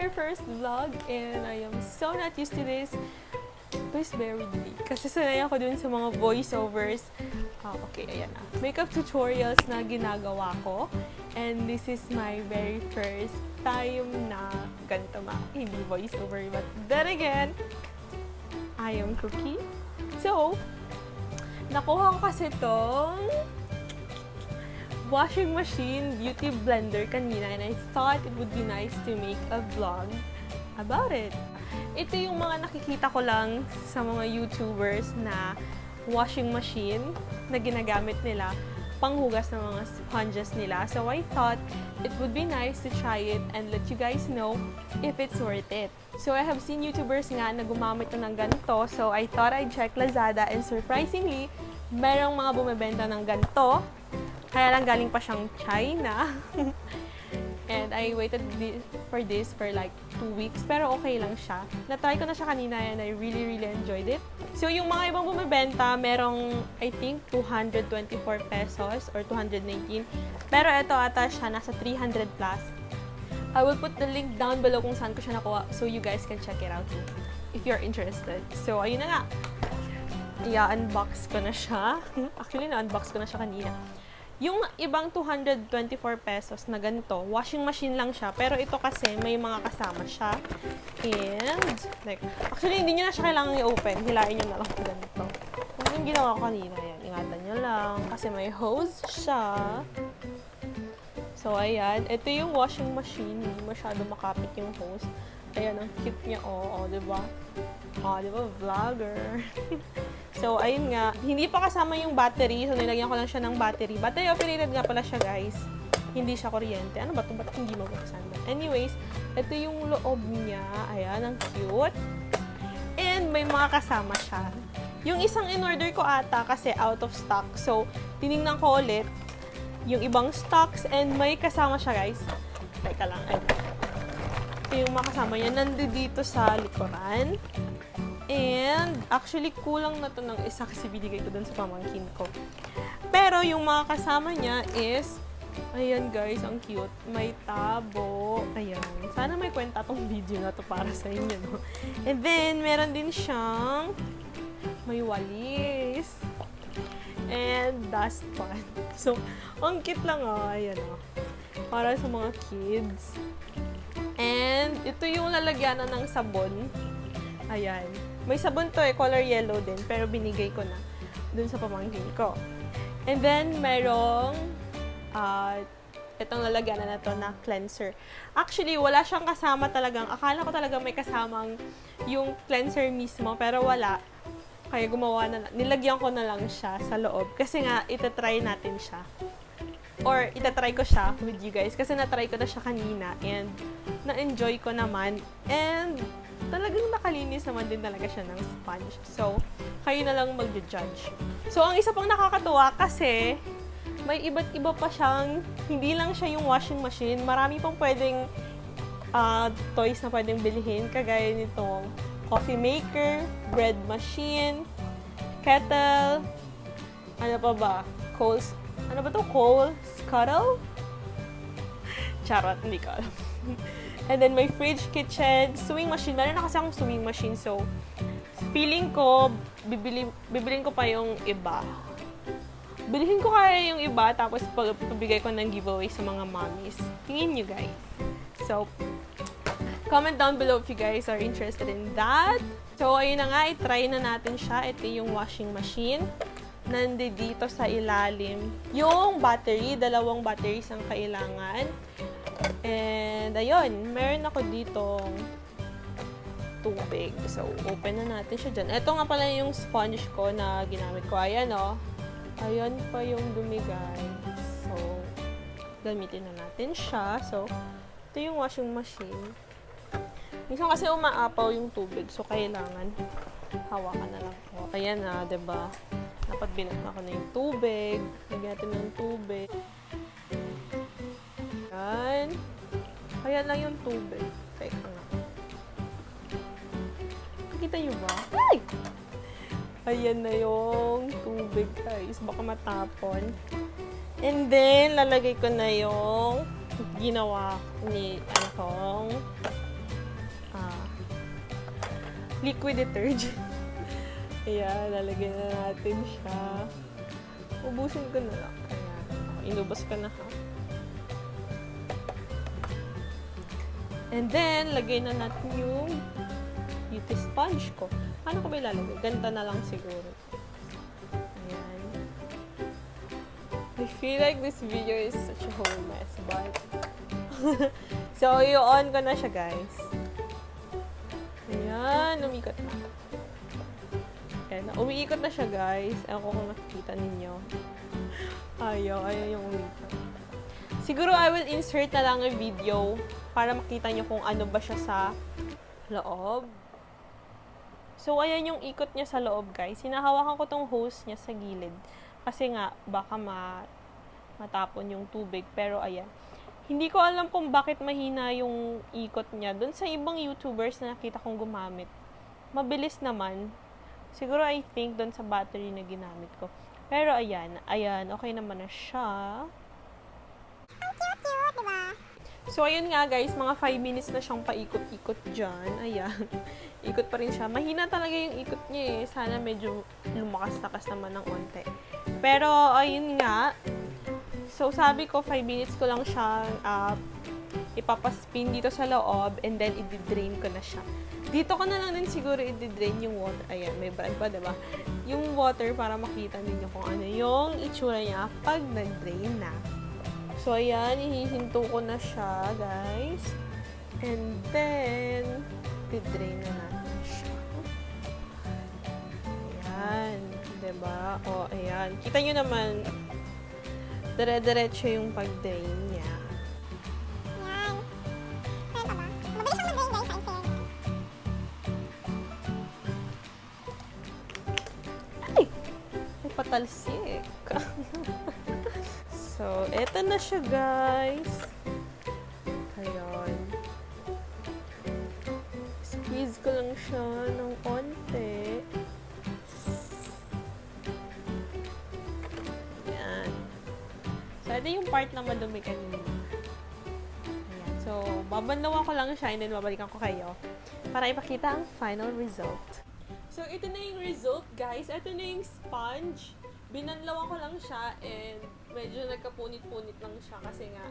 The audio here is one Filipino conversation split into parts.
very first vlog and I am so not used to this. Please bear with me. Kasi sanay ako dun sa mga voiceovers. Okay, ayan na. Makeup tutorials na ginagawa ko. And this is my very first time na ganito hindi voiceover. But then again, I am Cookie. So, nakuha ko kasi tong washing machine beauty blender kanina and I thought it would be nice to make a vlog about it. Ito yung mga nakikita ko lang sa mga YouTubers na washing machine na ginagamit nila panghugas ng mga sponges nila. So I thought it would be nice to try it and let you guys know if it's worth it. So I have seen YouTubers nga na gumamit na ng ganito. So I thought I'd check Lazada and surprisingly, merong mga bumibenta ng ganito. Kaya lang galing pa siyang China. And I waited for this for like 2 weeks. Pero okay lang siya. Na-try ko na siya kanina and I really enjoyed it. So yung mga ibang bumibenta, merong I think 224 pesos or 219. Pero ito ata siya, nasa 300 plus. I will put the link down below kung saan ko siya nakuha so you guys can check it out too if you're interested. So ayun na nga. I-unbox ko na siya. Actually, na-unbox ko na siya kanina. Yung ibang 224 pesos na ganito, washing machine lang siya. Pero ito kasi, may mga kasama siya. And, like, actually, hindi nyo na siya kailangan i-open. Hilain nyo na lang ganito. Kung yung ginawa ko kanina, yan. Ingatan nyo lang. Kasi may hose siya. So, ayan. Ito yung washing machine. Hindi masyado makapit yung hose. Ayan, ang cute niya. Oh, diba? Diba? Vlogger. So, ayun nga. Hindi pa kasama yung battery. So, nilagyan ko lang siya ng battery. Battery operated nga pala siya, guys. Hindi siya kuryente. Ano ba ito? Ba't hindi mabuksan? Anyways, ito yung loob niya. Ayan, ang cute. And may mga kasama siya. Yung isang in-order ko ata kasi out of stock. So, tinignan ko ulit yung ibang stocks and may kasama siya, guys. Teka lang. Ito yung mga kasama niya. Nandito sa likuran. And, actually, kulang na to ng isa kasi binigay ko dun sa pamangkin ko. Pero, yung mga kasama niya is, ayan guys, ang cute. May tabo. Ayan. Sana may kwenta tong video na to para sa inyo, no? And then, meron din siyang may walis. And, dustpan. So, ang cute lang, Ayan, para sa mga kids. And, ito yung lalagyanan ng sabon. Ayan. May sabon to color yellow din, pero binigay ko na dun sa pamangkin ko. And then, merong itong lalagyanan na to na cleanser. Actually, wala siyang kasama talagang. Akala ko talaga may kasamang yung cleanser mismo, pero wala. Kaya gumawa na lang. Nilagyan ko na lang siya sa loob. Kasi nga, itatry natin siya. Or, itatry ko siya with you guys. Kasi natry ko na siya kanina. And, na-enjoy ko naman. And, talagang nakalinis naman din talaga siya ng sponge. So, kayo na lang mag-judge. So, ang isa pang nakakatuwa kasi may iba't iba pa siyang, hindi lang siya yung washing machine. Marami pang pwedeng toys na pwedeng bilhin. Kagaya nitong coffee maker, bread machine, kettle, ano pa ba? Ano ba to? Coal scuttle? Charot, hindi ko alam. And then, may fridge, kitchen, sewing machine. Meron na kasi akong sewing machine. So, feeling ko, bibilin ko pa yung iba. Bilhin ko kaya yung iba, tapos pabigay ko ng giveaway sa mga mommies. Tingin nyo, guys. So, comment down below if you guys are interested in that. So, ayun na nga, i-try na natin siya. Ito yung washing machine. Nandito sa ilalim yung battery. 2 batteries ang kailangan. And, ayun, meron ako ditong tubig. So, open na natin siya dyan. Ito nga pala yung sponge ko na ginamit ko. Ayan, Ayan pa yung dumi, guys. So, gamitin na natin siya. So, ito yung washing machine. Minsan kasi umaapaw yung tubig. So, kailangan hawakan na lang ko. Ayan na, diba? Dapat binat na ko na yung tubig. Lagyan natin ng tubig. Ayan. Ayan lang yung tubig. Teka nga. Nakikita nyo ba? Ay! Ayan na yung tubig, guys. Baka matapon. And then, lalagay ko na yung ginawa ni liquid detergent. Ayan, lalagyan na natin siya. Ubusin ko na lang. Ayan. Inubos ko na ha. And then, lagay na natin yung beauty sponge ko. Paano ko ba ilalagay? Ganda na lang siguro. Ayan. I feel like this video is such a whole mess, but... So, i-on ko na siya, guys. Ayan, umikot na. Ayan, umiikot na siya, guys. Ewan ko kung nakikita ninyo. Ayaw yung umikot. Siguro, I will insert na lang a video para makita nyo kung ano ba siya sa loob. So, ayan yung ikot niya sa loob, guys. Hinahawakan ko tong hose niya sa gilid. Kasi nga, baka matapon yung tubig. Pero, ayan. Hindi ko alam kung bakit mahina yung ikot niya. Doon sa ibang YouTubers na nakita kong gumamit, mabilis naman. Siguro, I think, doon sa battery na ginamit ko. Pero, ayan. Okay naman na siya. Ang cute-cute, diba? So, ayun nga guys, mga 5 minutes na siyang paikot-ikot dyan. Ayan. Ikot pa rin siya. Mahina talaga yung ikot niya eh. Sana medyo lumakas-lakas naman ng onte. Pero, ayun nga. So, sabi ko, 5 minutes ko lang siya ipapaspin dito sa loob and then i-drain ko na siya. Dito ko na lang din siguro i-drain yung water. Ayan, may brand pa, diba? Yung water para makita ninyo kung ano yung itsura niya pag nag-drain na. So, ayan, ihihinto ko na siya, guys. And then, i-drain na natin siya. Ayan, diba? O, ayan. Kita nyo naman, dire-diretso yung pag-drain niya. Ayan. Ayan ba? Mabilis siyang mag-drain, guys, I'm fair. Ay! May patalsik. So, eto na siya, guys. Ayan. Squeeze ko lang siya ng konti. Ayan. So, ito yung part na madumi kanina. Ayan. So, babanlawan ko lang siya and then babalikan ko kayo para ipakita ang final result. So, ito na yung result, guys. Ito na yung sponge. Binanlawan ko lang siya and medyo nagkapunit-punit lang siya kasi nga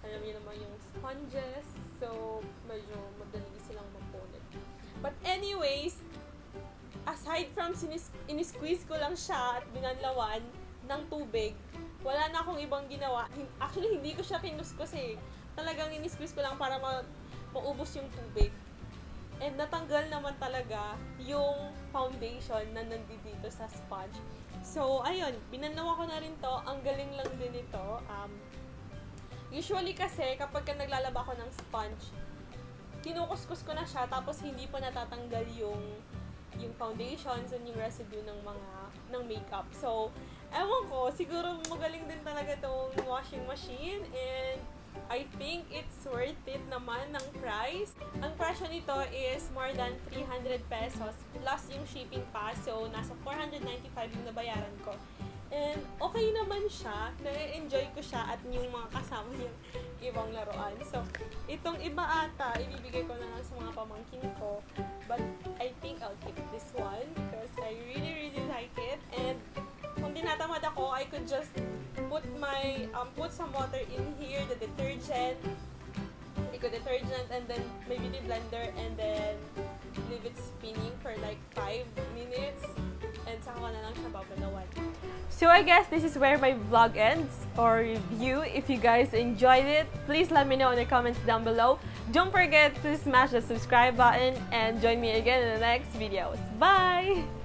alam niyo naman yung sponges, so medyo madali silang mapunit. But anyways, aside from in-squeeze ko lang siya at binanlawan ng tubig, wala na akong ibang ginawa. Actually, hindi ko siya kinuskus eh. Talagang in-squeeze ko lang para maubos yung tubig. And natanggal naman talaga yung foundation na nandito sa sponge. So, ayun, binanawa ko na rin to. Ang galing lang din ito. Usually kasi, kapag naglalaba ko ng sponge, kinukuskus ko na siya, tapos hindi pa natatanggal yung foundations and yung residue ng makeup. So, ewan ko, siguro magaling din talaga tong washing machine and I think it's worth it naman ng price. Ang presyo nito is more than 300 pesos plus yung shipping pa. So, nasa 495 yung nabayaran ko. And okay naman siya. Na-enjoy ko siya at yung mga kasama yung ibang laruan. So, itong iba ata, ibibigay ko na lang sa mga pamangkin ko. But I think I'll keep this one because I really, really like it. And kung tinatamad ako, I could just put some water in here, the detergent, eco-detergent, and then maybe the blender, and then leave it spinning for like 5 minutes, and saka ko na lang siya babalawan. So I guess this is where my vlog ends, or review. If you guys enjoyed it, please let me know in the comments down below. Don't forget to smash the subscribe button, and join me again in the next videos. Bye!